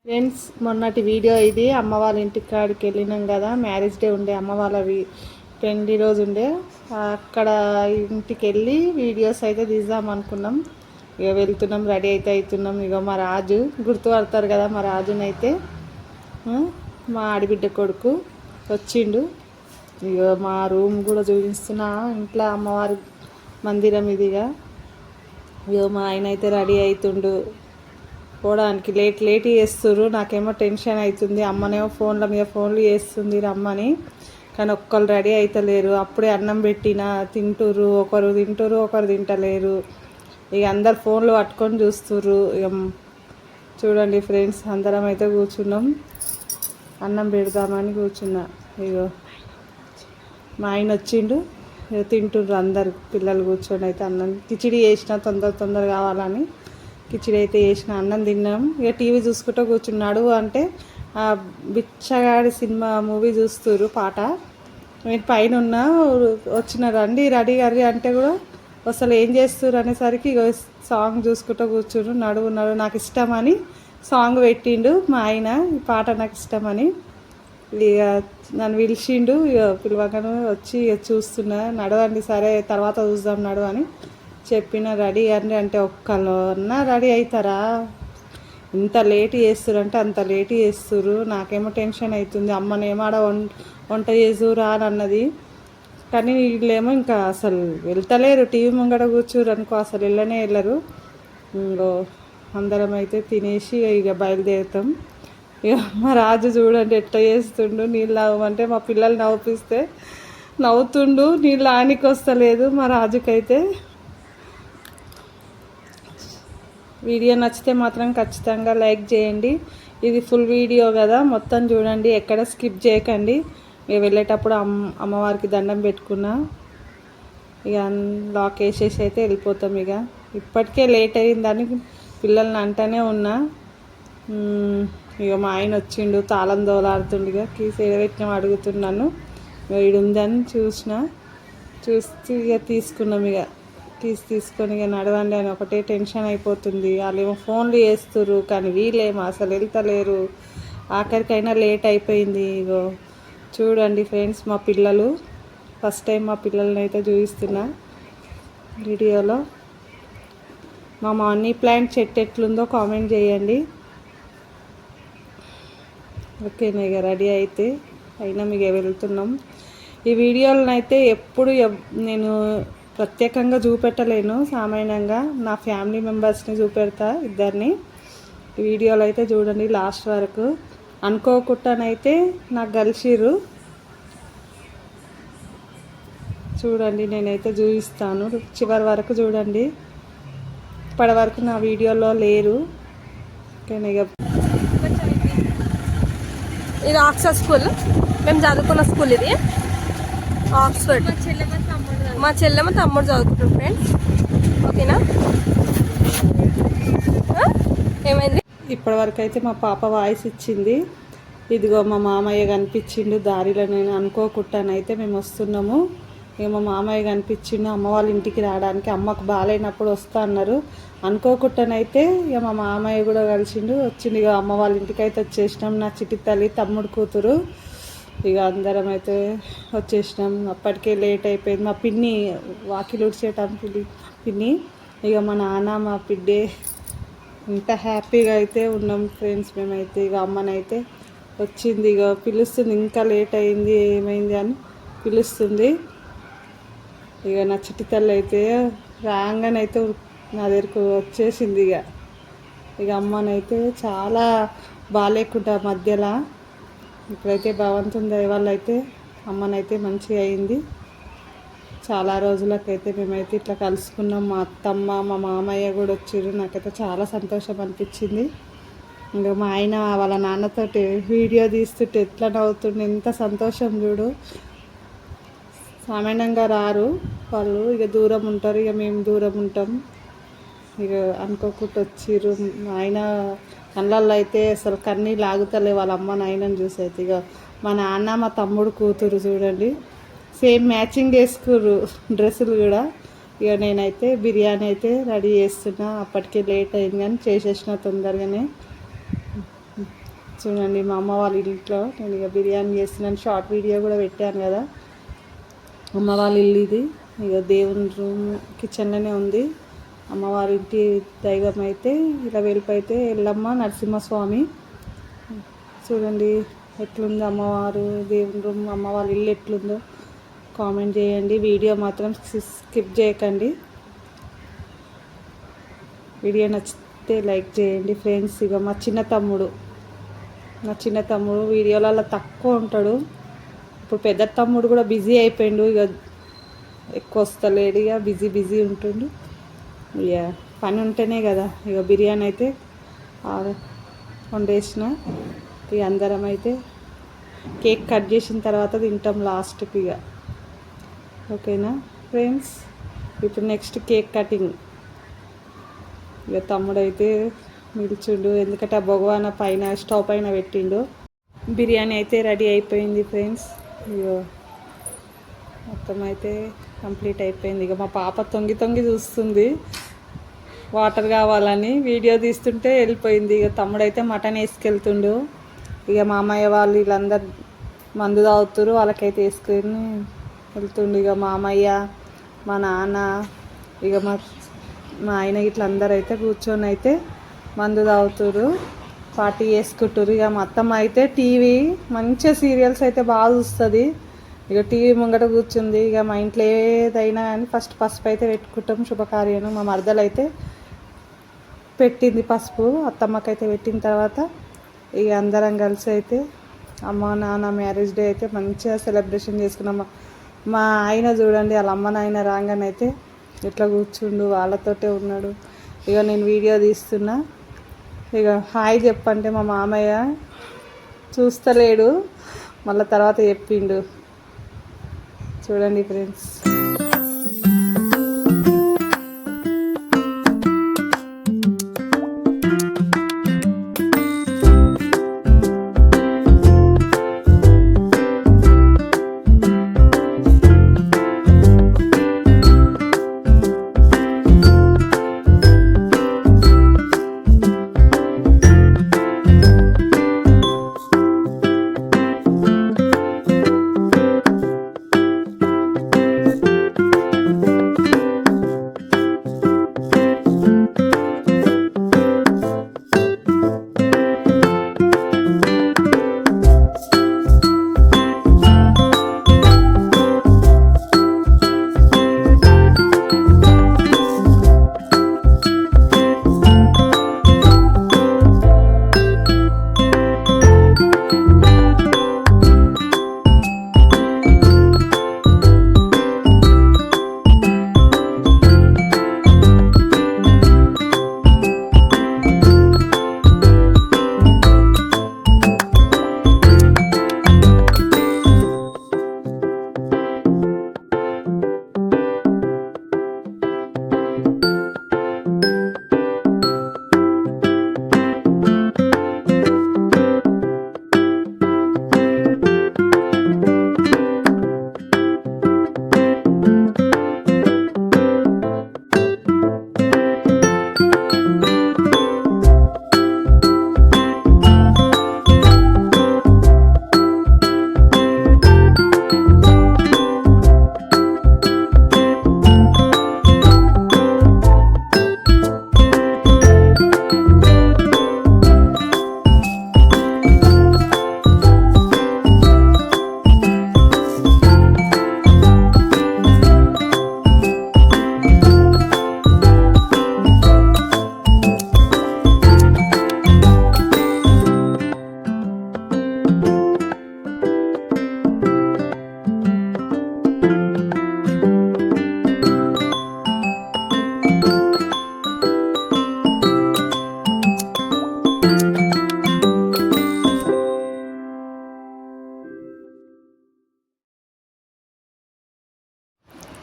Friends, మొన్నటి video ఇది. అమ్మ వాళ్ళ ఇంటికి కాడికి వెళ్ళినాం కదా, మ్యారేజ్ డే ఉండే, అమ్మ వాళ్ళ పెళ్లి రోజు ఉండే. అక్కడ ఇంటికి వెళ్ళి వీడియోస్ అయితే తీద్దాం అనుకున్నాం. ఇక వెళ్తున్నాం, రెడీ అయితే అవుతున్నాం. ఇక మా రాజు గుర్తుపడతారు కదా, మా రాజునైతే మా ఆడిబిడ్డ కొడుకు వచ్చిండు. ఇక మా రూమ్ కూడా చూపిస్తున్నా, ఇంట్లో అమ్మవారి మందిరం ఇదిగా. ఇక మా ఆయన అయితే రెడీ అవుతుండు పోవడానికి. లేట్ చేస్తుర్రు. నాకేమో టెన్షన్ అవుతుంది. అమ్మనేమో ఫోన్ల మీద ఫోన్లు చేస్తుంది రమ్మని, కానీ ఒక్కరు రెడీ అవుతలేరు. అప్పుడే అన్నం పెట్టినా తింటుర్రు, ఒకరు తింటుర్రు ఒకరు తింటలేరు. ఇక అందరు ఫోన్లు పట్టుకొని చూస్తుర్రు. ఇక చూడండి ఫ్రెండ్స్, అందరం అయితే కూర్చున్నాం, అన్నం పెడదామని కూర్చున్నా. ఇగో మా ఆయన వచ్చిండు, తింటుర్రు అందరు పిల్లలు కూర్చొని. అయితే అన్నం కిచిడి చేసిన తొందర కావాలని కిచిడి అయితే చేసిన, అన్నం తిన్నాం. ఇక టీవీ చూసుకుంటూ కూర్చున్నాడు. అంటే బిచ్చగాడి సినిమా మూవీ చూస్తుర్రు. పాట మీరు పైన ఉన్న వచ్చిన రండి రెడీ అంటే కూడా అసలు ఏం చేస్తుర్రు అనేసరికి ఇక సాంగ్ చూసుకుంటూ కూర్చుర్రు. నడువు నాకు ఇష్టమని సాంగ్ పెట్టిండు మా ఆయన. ఈ పాట నాకు ఇష్టమని ఇక నన్ను పిలిచిండు. ఇక పిలవగానే వచ్చి ఇక చూస్తున్నా. నడవండి, సరే తర్వాత చూద్దాం నడు అని చెప్పిన. రెడీ అంటే ఒక్కళ్ళన్నా రెడీ అవుతారా? ఇంత లేట్ చేస్తుర్రు అంత లేట్ చేస్తుర్రు. నాకేమో టెన్షన్ అవుతుంది. అమ్మనేమో ఆడ వంట చేసురా అని అన్నది, కానీ వీళ్ళేమో ఇంకా అసలు వెళ్తలేరు. టీవీ ముంగట కూర్చుర్రు అనుకో, అసలు వెళ్ళరు. ఇంకో అందరం అయితే తినేసి ఇక బయలుదేరుతాం. ఇక మా రాజు చూడండి ఎట్లా చేస్తుండు. నీళ్ళు నవ్వమంటే మా పిల్లలు నవ్విస్తే నవ్వుతుండు, నీళ్ళు ఆనికి వస్తలేదు మా రాజుకైతే. వీడియో నచ్చితే మాత్రం ఖచ్చితంగా లైక్ చేయండి. ఇది ఫుల్ వీడియో కదా, మొత్తం చూడండి, ఎక్కడ స్కిప్ చేయకండి. ఇక వెళ్ళేటప్పుడు అమ్మవారికి దండం పెట్టుకున్నా. ఇక లాక్ వేసేసి అయితే వెళ్ళిపోతాం. ఇక ఇప్పటికే లేట్ అయిందని పిల్లల్ని అంటూనే ఉన్నా. ఇక మా ఆయన వచ్చిండు, తాళం దోలాడుతుండు. ఇక కీస్ ఎడబెట్టినాం అడుగుతున్నాను. వీడు ఉందని చూస్తే ఇక తీసుకున్నాం. ఇక తీసుకొని ఇక నడవండి అని ఒకటే టెన్షన్ అయిపోతుంది. వాళ్ళేమో ఫోన్లు చేస్తుర్రు, కానీ వీళ్ళేమో అసలు వెళ్తలేరు. ఆఖరికైనా లేట్ అయిపోయింది. ఇగో చూడండి ఫ్రెండ్స్, మా పిల్లలు ఫస్ట్ టైం మా పిల్లల్ని అయితే చూపిస్తున్నా వీడియోలో. మా మనీ ప్లాంట్ చెట్టు ఎట్లుందో కామెంట్ చేయండి. ఓకేనా? ఇక రెడీ అయితే అయినా మీకు వెళ్తున్నాం. ఈ వీడియోలను అయితే ఎప్పుడు నేను ప్రత్యేకంగా చూపెట్టలేను. సామాన్యంగా నా ఫ్యామిలీ మెంబర్స్ని చూపెడతా, ఇద్దరిని. ఈ వీడియోలు అయితే చూడండి లాస్ట్ వరకు. అనుకోకుండానైతే నాకు కలిసిర్రు. చూడండి, నేనైతే చూపిస్తాను, చివరి వరకు చూడండి. ఇప్పటి వరకు నా వీడియోలో లేరు. కానీ ఇక ఇది ఆక్స్ఫర్డ్ స్కూల్, మేము చదువుకున్న స్కూల్ ఇది, ఆక్స్ఫర్డ్. మా చెల్లెమ్మ తమ్ముడు చదువుకుంటాం ఫ్రెండ్స్. ఓకేనా? ఏమైంది? ఇప్పటి వరకు అయితే మా పాప వాయిస్ ఇచ్చింది. ఇదిగో మా మామయ్య కనిపించిండు దారిలో. నేను అనుకోకుండానైతే మేము వస్తున్నాము. ఇక మా మామయ్య కనిపించిండు అమ్మ వాళ్ళ ఇంటికి రావడానికి. అమ్మకు బాగాలేనప్పుడు వస్తా అన్నారు. అనుకోకుండానైతే ఇక మా మామయ్య కూడా కలిసిండు, వచ్చిండు. ఇక అమ్మ వాళ్ళ ఇంటికి అయితే వచ్చేసినాం. నా చిట్టి తల్లి తమ్ముడు కూతురు. ఇక అందరం అయితే వచ్చేసినాం. అప్పటికే లేట్ అయిపోయింది. మా పిన్ని వాకిలు ఉడిచేటప్పుడు పిన్ని, ఇక మా నాన్న మా పిడ్డే, ఇంత హ్యాపీగా అయితే ఉన్నాం ఫ్రెండ్స్ మేమైతే. ఇక అమ్మనైతే వచ్చింది, ఇక పిలుస్తుంది. ఇంకా లేట్ అయింది, ఏమైంది అని పిలుస్తుంది. ఇక నా చిట్టి తల్లి అయితే రాగానైతే నా దగ్గరకు వచ్చేసింది. ఇక అమ్మనైతే చాలా బాగాలేకుండా మధ్యలో. ఇప్పుడైతే భగవంతుని దయ వల్ల అయితే అమ్మనైతే మంచిగా అయింది. చాలా రోజులకైతే మేమైతే ఇట్లా కలుసుకున్నాం. మా అత్తమ్మ మా మామయ్య కూడా వచ్చారు. నాకైతే చాలా సంతోషం అనిపించింది. ఇంకా మా ఆయన వాళ్ళ నాన్నతోటి వీడియో తీస్తుంటే ఎట్లా నవ్వుతుండే, ఎంత సంతోషం చూడు. సామాన్యంగా రారు వాళ్ళు, ఇక దూరం ఉంటారు, ఇక మేము దూరం ఉంటాం. ఇక అనుకోకుండా వచ్చిర్రు. మా ఆయన కళ్ళల్లో అయితే అసలు కన్నీళ్ళు ఆగుతలే వాళ్ళ అమ్మ నాయనని చూసి. అయితే ఇక మా నాన్న మా తమ్ముడు కూతురు చూడండి, సేమ్ మ్యాచింగ్ వేసుకుర్రు డ్రెస్సులు కూడా. ఇక నేనైతే బిర్యానీ అయితే రెడీ చేస్తున్నా. అప్పటికే లేట్ అయింది కానీ చేసేసిన తొందరగానే. చూడండి మా అమ్మ వాళ్ళ ఇంట్లో నేను ఇక బిర్యానీ చేస్తున్నాను, షార్ట్ వీడియో కూడా పెట్టాను కదా. అమ్మ వాళ్ళ ఇల్లు ఇది. ఇక దేవుని రూమ్ కిచెన్లోనే ఉంది. అమ్మవారి ఇంటి దైవం అయితే ఇలా వెళ్ళిపోతే ఎల్లమ్మ నరసింహస్వామి. చూడండి ఎట్లుందో అమ్మవారు దేవుని రూమ్, అమ్మ వాళ్ళ ఇల్లు ఎట్లుందో కామెంట్ చేయండి. వీడియో మాత్రం స్కిప్ చేయకండి. వీడియో నచ్చితే లైక్ చేయండి ఫ్రెండ్స్. ఇక మా చిన్న తమ్ముడు వీడియోలలో తక్కువ ఉంటాడు. ఇప్పుడు పెద్ద తమ్ముడు కూడా బిజీ అయిపోయిండు, ఇక ఎక్కువ వస్తలేడు, ఇక బిజీ ఉంటుండు. ఇక పని ఉంటేనే కదా. ఇక బిర్యానీ అయితే వండేసిన. ఇక అందరం అయితే కేక్ కట్ చేసిన తర్వాత తింటాం లాస్ట్కి ఇక. ఓకేనా ఫ్రెండ్స్, ఇప్పుడు నెక్స్ట్ కేక్ కటింగ్. ఇక తమ్ముడు అయితే నిల్చుండు, ఎందుకంటే ఆ భగవాన్ పైన స్టవ్ పైన పెట్టిండు. బిర్యానీ అయితే రెడీ అయిపోయింది ఫ్రెండ్స్. ఇక మొత్తం అయితే కంప్లీట్ అయిపోయింది. ఇక మా పాప తొంగి చూస్తుంది వాటర్ కావాలని, వీడియో తీస్తుంటే వెళ్ళిపోయింది. ఇక తమ్ముడైతే మటన్ వేసుకెళ్తుండు. ఇక మా అమ్మయ్య వాళ్ళు వీళ్ళందరూ మందు తాగుతారు, వాళ్ళకైతే వేసుకొని వెళ్తుండు. ఇక మా అమ్మయ్య, మా నాన్న, ఇక మా ఆయన ఇట్లా అందరూ అయితే కూర్చొని అయితే మందు తాగుతారు, పార్టీ చేసుకుంటారు. ఇక మా అత్తమ్మ అయితే టీవీ మంచిగా సీరియల్స్ అయితే బాగా చూస్తుంది. ఇక టీవీ ముంగట కూర్చుంది. ఇక మా ఇంట్లో ఏదైనా కానీ ఫస్ట్ పసుపు అయితే పెట్టుకుంటాం, శుభకార్యం. మా మరదలు అయితే పెట్టింది పసుపు, అత్తమ్మకైతే పెట్టిన తర్వాత ఇక అందరం కలిసి అయితే అమ్మ నాన్న మ్యారేజ్ డే అయితే మంచిగా సెలబ్రేషన్ చేసుకున్నాం. మా ఆయన చూడండి, వాళ్ళ అమ్మ నాయన రాగానైతే ఇట్లా కూర్చుండు, వాళ్ళతోటే ఉన్నాడు. ఇక నేను వీడియో తీస్తున్నా. ఇక హాయ్ చెప్పంటే మా మామయ్య చూస్తలేడు, మళ్ళీ తర్వాత చెప్పిండు. చూడండి ఫ్రెండ్స్.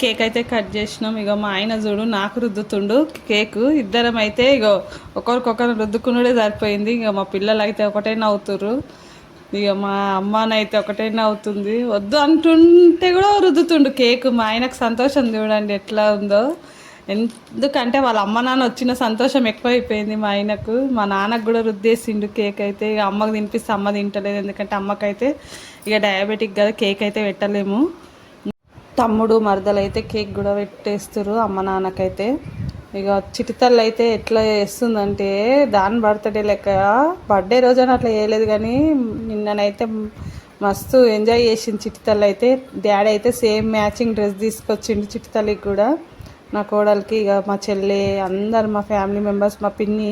కేక్ అయితే కట్ చేసినాం. ఇక మా ఆయన చూడు నాకు రుద్దుతుండు కేకు. ఇద్దరం అయితే ఇక ఒకరికొకరు రుద్దుకున్నడే సరిపోయింది. ఇక మా పిల్లలు అయితే ఒకటే నవ్వుతుర్రు. ఇక మా అమ్మనైతే ఒకటే నవ్వుతుంది. వద్దు అంటుంటే కూడా రుద్దుతుండు కేకు. మా ఆయనకు సంతోషం చూడండి ఎట్లా ఉందో. ఎందుకంటే వాళ్ళ అమ్మ నాన్న వచ్చిన సంతోషం ఎక్కువైపోయింది మా ఆయనకు. మా నాన్నకు కూడా రుద్దేసిండు కేక్ అయితే. ఇక అమ్మకు తినిపిస్తే అమ్మ తింటలేదు, ఎందుకంటే అమ్మకైతే ఇక డయాబెటిక్ కదా, కేక్ అయితే పెట్టలేము. తమ్ముడు మరదలు అయితే కేక్ కూడా పెట్టేస్తారు అమ్మ నాన్నకైతే. ఇక చిటితల్లి అయితే ఎట్లా చేస్తుందంటే దాని బర్త్డే లెక్క, బర్త్డే రోజున అట్లా చేయలేదు కానీ నిన్ననైతే మస్తు ఎంజాయ్ చేసింది చిటితల్లి అయితే. డాడీ అయితే సేమ్ మ్యాచింగ్ డ్రెస్ తీసుకొచ్చిండు చిటితల్లికి కూడా, నా కోడలికి. ఇక మా చెల్లె అందరు మా ఫ్యామిలీ మెంబర్స్, మా పిన్ని,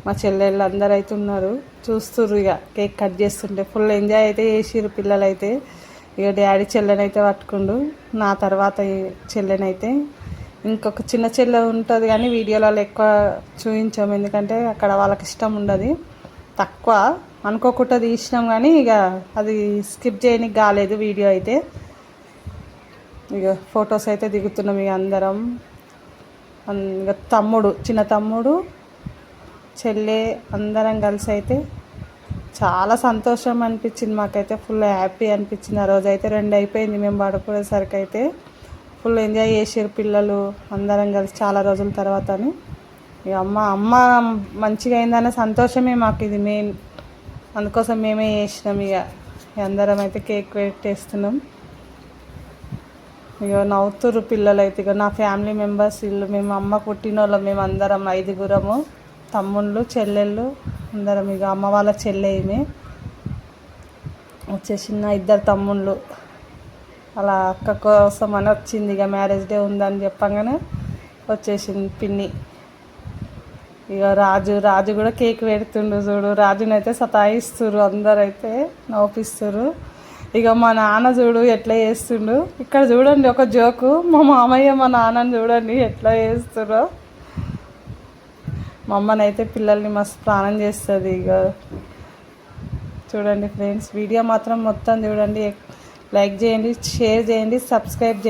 మా చెల్లెళ్ళు అందరు అయితే ఉన్నారు, చూస్తుర్రు. ఇక కేక్ కట్ చేస్తుంటే ఫుల్ ఎంజాయ్ అయితే చేసిర్రు పిల్లలైతే. ఇక డాడీ చెల్లెనైతే పట్టుకుండు, నా తర్వాత చెల్లెనైతే. ఇంకొక చిన్న చెల్లె ఉంటుంది కానీ వీడియోలలో ఎక్కువ చూపించాము, ఎందుకంటే అక్కడ వాళ్ళకి ఇష్టం ఉండదు, తక్కువ అనుకోకుండా తీసినాం కానీ ఇక అది స్కిప్ చేయడానికి కాలేదు వీడియో అయితే. ఇక ఫొటోస్ అయితే దిగుతున్నాం ఇక అందరం. ఇక తమ్ముడు, చిన్న తమ్ముడు, చెల్లె అందరం కలిసి అయితే చాలా సంతోషం అనిపించింది మాకైతే. ఫుల్ హ్యాపీ అనిపించింది ఆ రోజు అయితే. 2 అయిపోయింది మేము పడుకునేసరికి అయితే. ఫుల్ ఎంజాయ్ చేసారు పిల్లలు అందరం కలిసి చాలా రోజుల తర్వాత. అని ఇక అమ్మ మంచిగా అయిందనే సంతోషమే మాకు ఇది మెయిన్, అందుకోసం మేమే చేసినాం. ఇక అందరం అయితే కేక్ పెట్టేస్తున్నాం. ఇక నవ్వుతురు పిల్లలు అయితే. ఇక నా ఫ్యామిలీ మెంబర్స్ ఇల్లు, మేము అమ్మ పుట్టిన వాళ్ళం, మేము అందరం 5గురము, తమ్ముళ్ళు చెల్లెళ్ళు అందరం. ఇక అమ్మ వాళ్ళ చెల్లె ఈమె వచ్చేసిన 2 తమ్ముళ్ళు. అలా అక్క కోసం అని వచ్చింది, ఇక మ్యారేజ్ డే ఉందని చెప్పంగానే వచ్చేసింది పిన్ని. ఇక రాజు కూడా కేక్ పెడుతుండు చూడు. రాజునైతే సతాయిస్తురు అందరైతే, నవ్విస్తురు. ఇక మా నాన్న చూడు ఎట్లా చేస్తుండు. ఇక్కడ చూడండి ఒక జోకు, మా మామయ్య మా నాన్నని చూడండి ఎట్లా చేస్తురో. మా అమ్మనైతే పిల్లల్ని మస్తు ప్రాణం చేస్తుంది. ఇక చూడండి ఫ్రెండ్స్, వీడియో మాత్రం మొత్తం చూడండి, లైక్ చేయండి, షేర్ చేయండి, సబ్స్క్రైబ్ చేయండి.